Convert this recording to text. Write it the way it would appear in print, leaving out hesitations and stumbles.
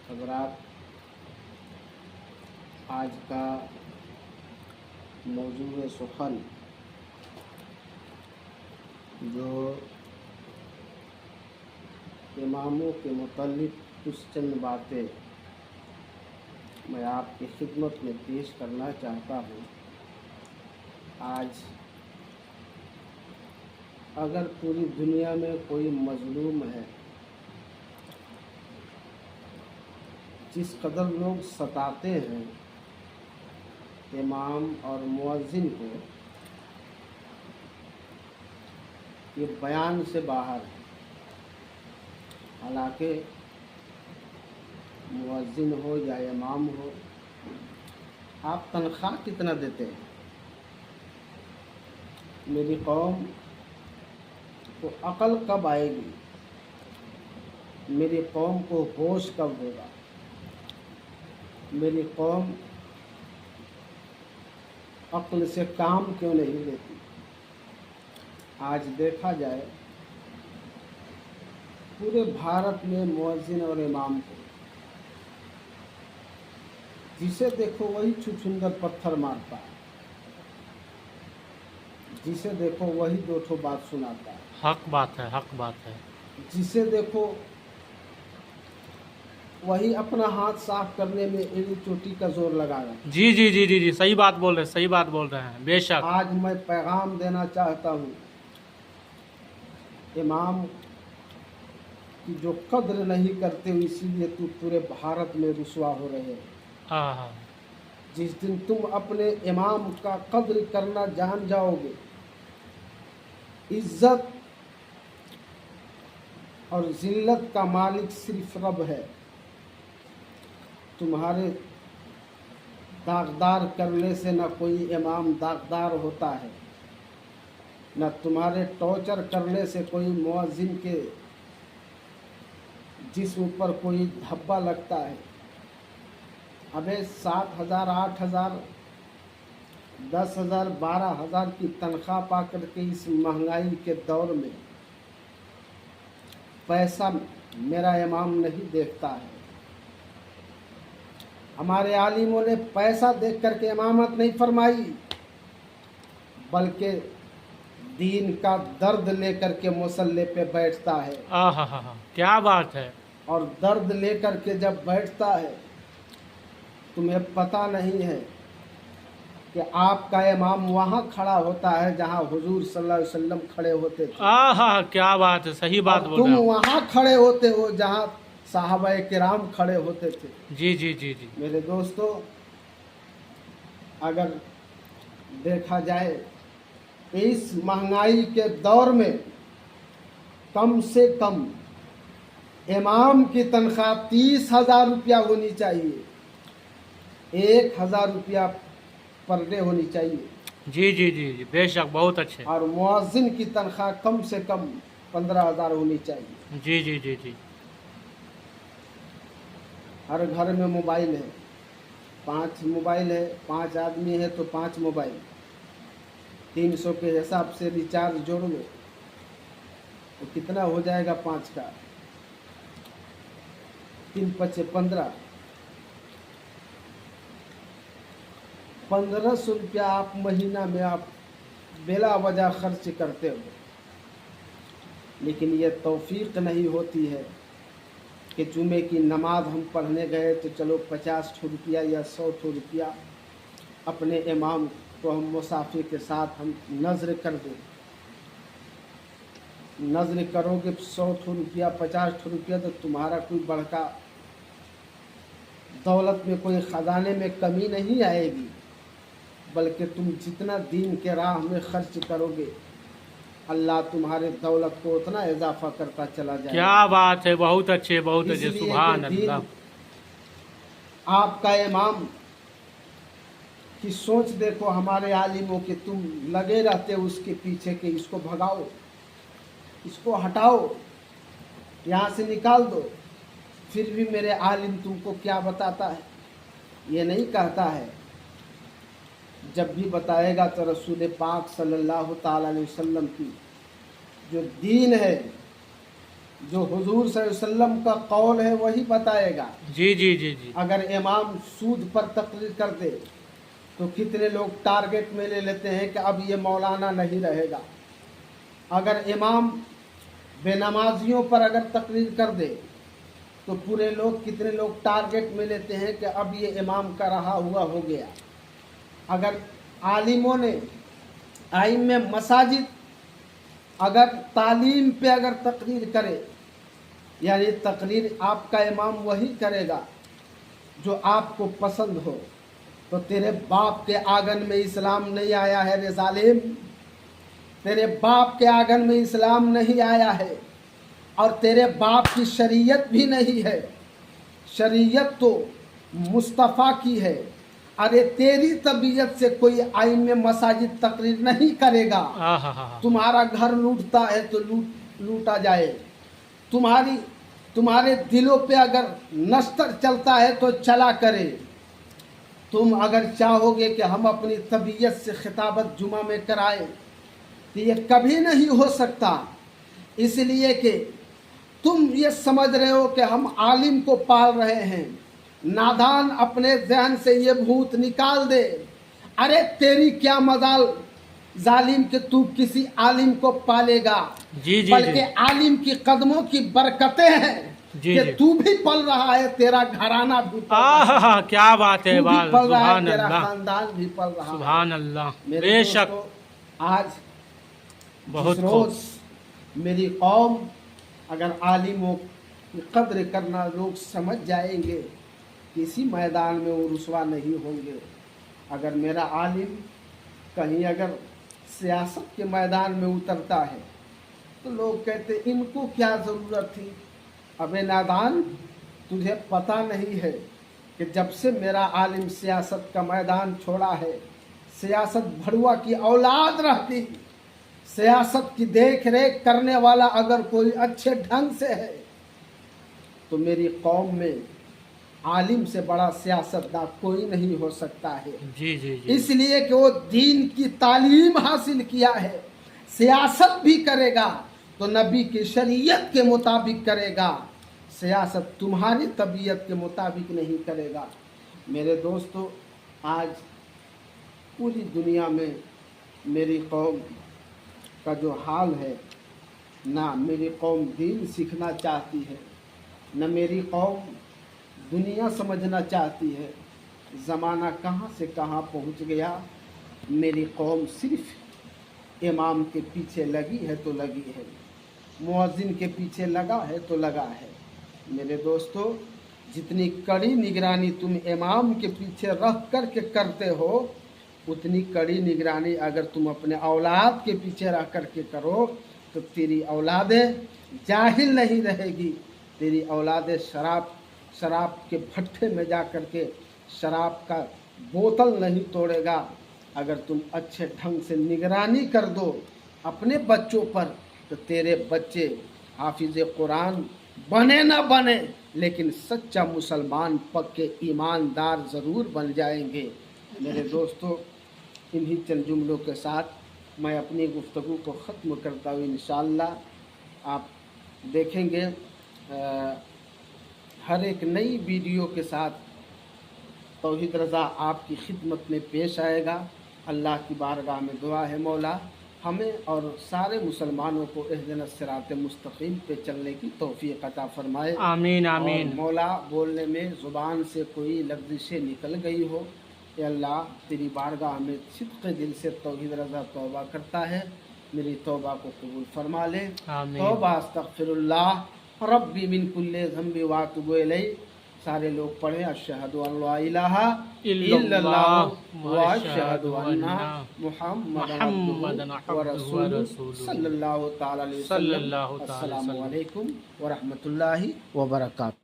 हज़रात, आज का मौजूद सुखन जो इमामों के मुतल्लिक़ कुछ चंद बातें मैं आपकी खिदमत में पेश करना चाहता हूँ। आज अगर पूरी दुनिया में कोई मज़लूम है, जिस कदर लोग सताते हैं इमाम और मुअज्जिन को, ये बयान से बाहर है। हालांकि मुअज्जिन हो या इमाम हो, आप तनख्वाह कितना देते हैं? मेरी कौम को अक़ल कब आएगी? मेरी कौम को होश कब होगा? मेरी कौम अक्ल से काम क्यों नहीं लेती? आज देखा जाए पूरे भारत में मुअज्जिन और इमाम को जिसे देखो वही छुछुंदर पत्थर मारता है, जिसे देखो वही दो ठो बात सुनाता है। हक बात है, हक बात है। जिसे देखो वही अपना हाथ साफ करने में एड़ी चोटी का जोर लगाएगा। जी जी जी जी जी, सही बात बोल रहे हैं, सही बात बोल रहे हैं, बेशक। आज मैं पैगाम देना चाहता हूँ, इमाम की जो कद्र नहीं करते हो, इसीलिए तू पूरे भारत में रुसवा हो रहे हैं। हाँ हाँ, जिस दिन तुम अपने इमाम का कद्र करना जान जाओगे, इज्जत और जिल्लत का मालिक सिर्फ रब है। तुम्हारे दागदार करने से न कोई इमाम दागदार होता है, न तुम्हारे टॉर्चर करने से कोई मुअज्जिन के जिस्म पर कोई धब्बा लगता है। अबे 7,000, 8,000, 10,000, 12,000 की तनख्वाह पा करके इस महंगाई के दौर में पैसा मेरा इमाम नहीं देखता है। हमारे आलिमों ने पैसा देख करके इमामत नहीं फरमाई, बल्कि दीन का दर्द लेकर के मुसल्ले पे बैठता है। हाँ, क्या बात है। और दर्द लेकर के जब बैठता है, तुम्हें पता नहीं है कि आपका इमाम वहाँ खड़ा होता है जहाँ हुजूर सल्लल्लाहु अलैहि वसल्लम खड़े होते थे। हाँ, क्या बात है, सही बात बोल तुम रहे हैं। वहाँ खड़े होते हो जहाँ साहबाए किराम खड़े होते थे। जी जी जी जी, मेरे दोस्तों, अगर देखा जाए इस महंगाई के दौर में कम से कम इमाम की तनख्वाह 30,000 रुपया होनी चाहिए, 1,000 रुपया पर डे होनी चाहिए। जी जी जी जी, बेशक, बहुत अच्छे। और मुअज्जिन की तनख्वाह कम से कम 15,000 होनी चाहिए। जी जी जी जी, हर घर में मोबाइल है, 5 मोबाइल है, 5 आदमी है तो 5 मोबाइल, 300 के हिसाब से रिचार्ज जोड़ लो तो कितना हो जाएगा? 5 का 3 पचे 15, 1,500 रुपया आप महीना में आप बेला वजह खर्च करते हो। लेकिन ये तौफीक नहीं होती है कि जुमे की नमाज हम पढ़ने गए तो चलो 50 रुपया या 100 रुपया अपने इमाम को हम मुसाफिर के साथ हम नज़र कर दें। नज़र करोगे 100 रुपया, 50 रुपया, तो तुम्हारा कोई बड़का दौलत में कोई ख़जाने में कमी नहीं आएगी, बल्कि तुम जितना दीन के राह में खर्च करोगे, अल्लाह तुम्हारे दौलत को उतना इजाफा करता चला जाएगा। क्या बात है, बहुत अच्छे, बहुत अच्छे, इसलिए सुभान कि दीन अल्लाह। आपका इमाम की सोच देखो, हमारे आलिमों के, तुम लगे रहते हो उसके पीछे कि इसको भगाओ, इसको हटाओ, यहाँ से निकाल दो। फिर भी मेरे आलिम तुमको क्या बताता है? ये नहीं कहता है। जब भी बताएगा तो रसूल पाक सल्लल्लाहु ताला अलैहि वसल्लम की जो दीन है जो हुजूर सल्लल्लाहु अलैहि वसल्लम का कौल है वही बताएगा। जी जी जी जी। अगर इमाम सूद पर तकरीर कर दे तो कितने लोग टारगेट में ले लेते हैं कि अब ये मौलाना नहीं रहेगा। अगर इमाम बेनमाजियों पर अगर तकरीर कर दे तो पूरे लोग कितने लोग टारगेट में लेते हैं कि अब ये इमाम का रहा हुआ हो गया। अगर आलिमों ने आइम में मसाजिद अगर तालीम पे अगर तकरीर करे, यानी तकरीर आपका इमाम वही करेगा जो आपको पसंद हो, तो तेरे बाप के आंगन में इस्लाम नहीं आया है रे जालिम, तेरे बाप के आंगन में इस्लाम नहीं आया है और तेरे बाप की शरीयत भी नहीं है। शरीयत तो मुस्तफ़ा की है। अरे तेरी तबीयत से कोई आइम में मसाजिद तकरीर नहीं करेगा। तुम्हारा घर लूटता है तो लूटा जाए, तुम्हारे दिलों पे अगर नस्तर चलता है तो चला करे। तुम अगर चाहोगे कि हम अपनी तबीयत से खिताबत जुमा में कराएं तो ये कभी नहीं हो सकता, इसलिए कि तुम ये समझ रहे हो कि हम आलिम को पाल रहे हैं। नादान अपने जहन से ये भूत निकाल दे। अरे तेरी क्या मजाल जालिम कि तू किसी आलिम को पालेगा, बल्कि आलिम की कदमों की बरकतें हैं कि तू भी पल रहा है, तेरा घराना भी पल रहा है। क्या बात है, पल रहा है, तेरा खानदान भी पल रहा है। सुभान अल्लाह। बेशक आज बहुत रोज मेरी कौम अगर आलिमों की कद्र करना लोग समझ जाएंगे, किसी मैदान में वो रुसवा नहीं होंगे। अगर मेरा आलिम कहीं अगर सियासत के मैदान में उतरता है तो लोग कहते इनको क्या ज़रूरत थी। अबे नादान, तुझे पता नहीं है कि जब से मेरा आलिम सियासत का मैदान छोड़ा है, सियासत भड़ुआ की औलाद रहती। सियासत की देख रेख करने वाला अगर कोई अच्छे ढंग से है तो मेरी कौम में आलिम से बड़ा सियासतदान कोई नहीं हो सकता है। जी जी जी। इसलिए कि वो दीन की तालीम हासिल किया है। सियासत भी करेगा तो नबी की शरीयत के मुताबिक करेगा, सियासत तुम्हारी तबीयत के मुताबिक नहीं करेगा। मेरे दोस्तों, आज पूरी दुनिया में मेरी कौम का जो हाल है, ना मेरी कौम दीन सीखना चाहती है, न मेरी कौम दुनिया समझना चाहती है। ज़माना कहाँ से कहाँ पहुँच गया। मेरी कौम सिर्फ इमाम के पीछे लगी है तो लगी है, मुअज्जिन के पीछे लगा है तो लगा है। मेरे दोस्तों, जितनी कड़ी निगरानी तुम इमाम के पीछे रख कर के करते हो, उतनी कड़ी निगरानी अगर तुम अपने औलाद के पीछे रह कर के करो तो तेरी औलादें जाहिल नहीं रहेगी। तेरी औलादें शराब के भट्ठे में जा कर के शराब का बोतल नहीं तोड़ेगा। अगर तुम अच्छे ढंग से निगरानी कर दो अपने बच्चों पर तो तेरे बच्चे हाफिज़ कुरान बने ना बने, लेकिन सच्चा मुसलमान पक्के ईमानदार ज़रूर बन जाएंगे। मेरे दोस्तों, इन्हीं चंद जुमलों के साथ मैं अपनी गुफ्तगू को ख़त्म करता हूँ। इंशाअल्लाह आप देखेंगे हर एक नई वीडियो के साथ तौहीद रज़ा आपकी खिदमत में पेश आएगा। अल्लाह की बारगाह में दुआ है, मौला हमें और सारे मुसलमानों को इहदिना सिरात मुस्तकीम पे चलने की तौफीक अता फरमाए। आमीन आमीन। मौला, बोलने में ज़ुबान से कोई लफ्ज़िशें निकल गई हो, या अल्लाह तेरी बारगाह में सिद्क़ दिल से तौहीद रज़ा तौबा करता है, मेरी तौबा को कबूल फरमा ले। तौबा अस्तग़फिरुल्लाह रब्बी मिन कुल्ली ज़ंबि व अतूबु इलैह। सारे लोग पढ़े अशहदु अल्ला इलाहा इल्लल्लाह व अशहदु अन्ना मुहम्मदन अब्दुहु व रसूलुहु सल्लल्लाहु तआला अलैहि वसल्लम। अस्सलामु अलैकुम व रहमतुल्लाहि व बरकातुहू।